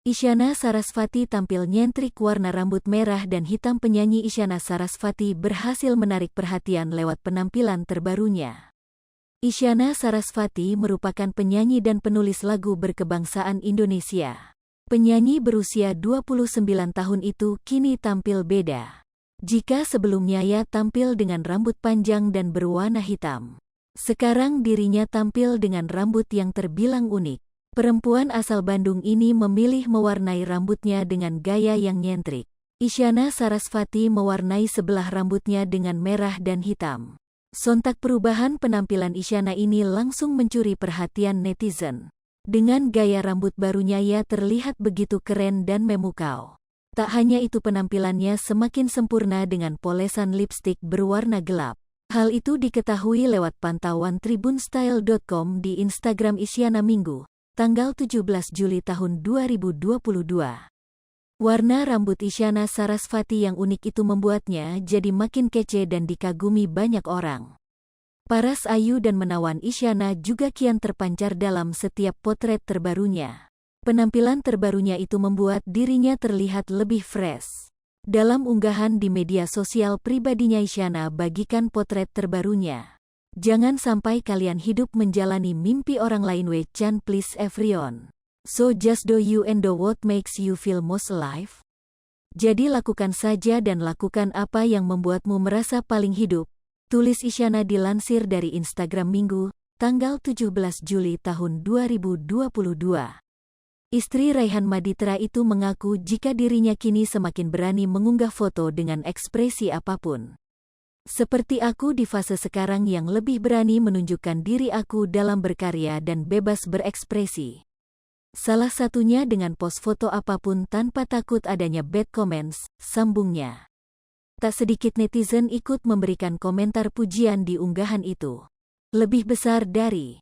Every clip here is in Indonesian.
Isyana Sarasvati tampil nyentrik warna rambut merah dan hitam. Penyanyi Isyana Sarasvati berhasil menarik perhatian lewat penampilan terbarunya. Isyana Sarasvati merupakan penyanyi dan penulis lagu berkebangsaan Indonesia. Penyanyi berusia 29 tahun itu kini tampil beda. Jika sebelumnya ia tampil dengan rambut panjang dan berwarna hitam, sekarang dirinya tampil dengan rambut yang terbilang unik. Perempuan asal Bandung ini memilih mewarnai rambutnya dengan gaya yang nyentrik. Isyana Sarasvati mewarnai sebelah rambutnya dengan merah dan hitam. Sontak perubahan penampilan Isyana ini langsung mencuri perhatian netizen. Dengan gaya rambut barunya ia terlihat begitu keren dan memukau. Tak hanya itu, penampilannya semakin sempurna dengan polesan lipstik berwarna gelap. Hal itu diketahui lewat pantauan tribunstyle.com di Instagram Isyana Minggu, tanggal 17 Juli tahun 2022. Warna rambut Isyana Sarasvati yang unik itu membuatnya jadi makin kece dan dikagumi banyak orang. Paras ayu dan menawan Isyana juga kian terpancar dalam setiap potret terbarunya. Penampilan terbarunya itu membuat dirinya terlihat lebih fresh. Dalam unggahan di media sosial pribadinya, Isyana bagikan potret terbarunya. Jangan sampai kalian hidup menjalani mimpi orang lain. We can please everyone. So just do you and do what makes you feel most alive. Jadi lakukan saja dan lakukan apa yang membuatmu merasa paling hidup. Tulis Isyana dilansir dari Instagram Minggu, tanggal 17 Juli tahun 2022. Istri Raihan Maditra itu mengaku jika dirinya kini semakin berani mengunggah foto dengan ekspresi apapun. Seperti aku di fase sekarang yang lebih berani menunjukkan diri aku dalam berkarya dan bebas berekspresi. Salah satunya dengan post foto apapun tanpa takut adanya bad comments, sambungnya. Tak sedikit netizen ikut memberikan komentar pujian di unggahan itu. Lebih besar dari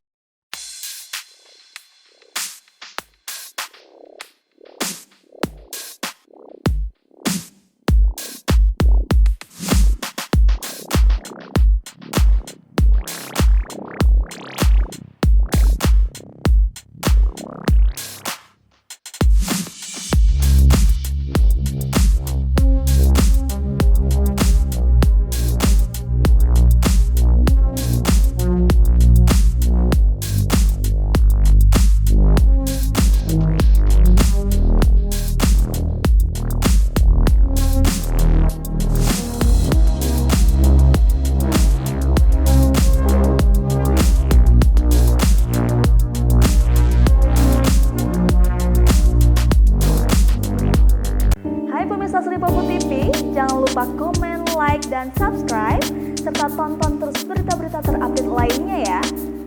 Lipopo TV, jangan lupa komen, like, dan subscribe, serta tonton terus berita-berita terupdate lainnya ya.